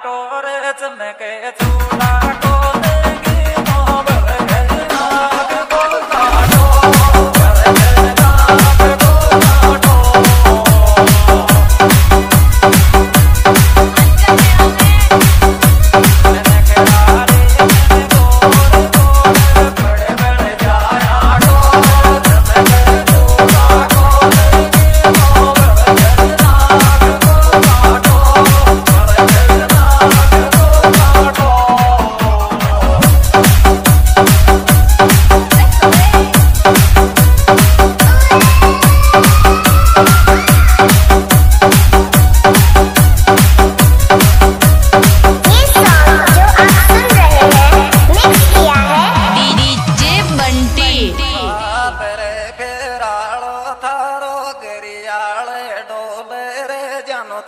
टोर चमके चूड़ा को देगी मोहब्बत नाग को काटो नाग को काटो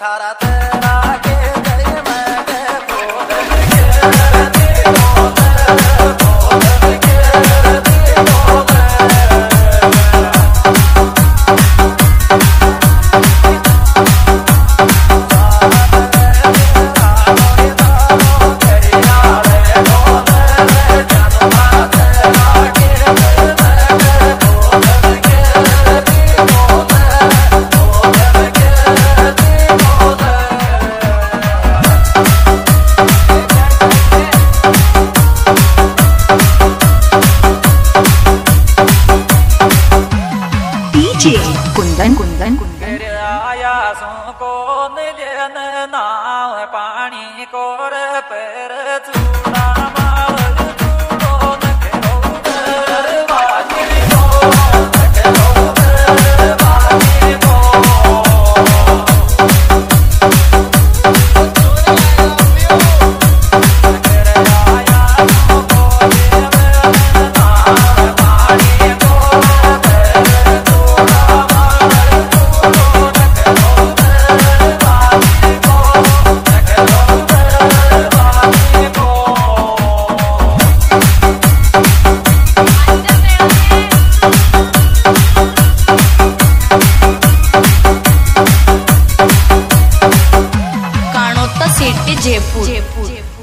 थारा तेरा के गई मैं कुंदन कुंदन कुंदन आया सो को निजन नाव पानी कोर पैर चूड़ा माल चूड़ो नखरो बाजी को नखरो बाजी को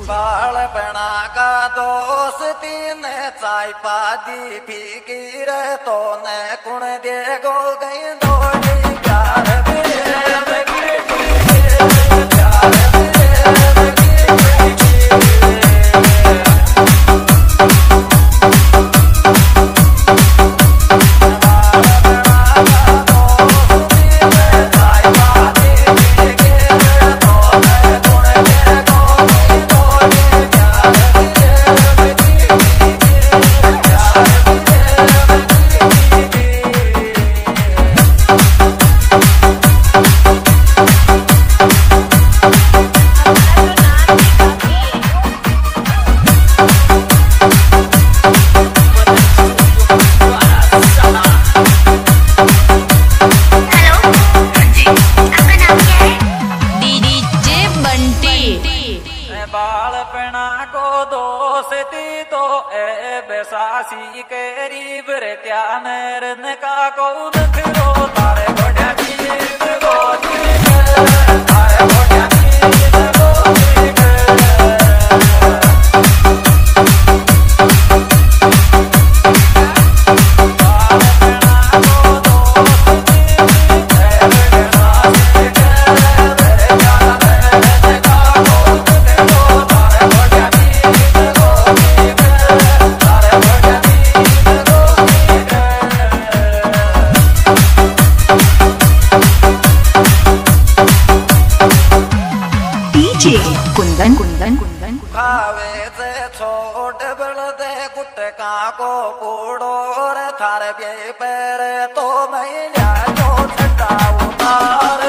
बाल बना का दोस्ती ने चाय पादी फिकीर तो न कुण दे गो गई दौड़ी प्यार बालपना को दोस्ती तो ए बेसासी केरी बरत्या मेरन का को नखरो तारे गोड्या गीत गोदी तारे गोड्या गीत गोदी कुंदन कुंदन कुंदन खावे से छोट बलदे गुटका को कूड़ो रे थारे पे पैर तो मैं जो छटा उतार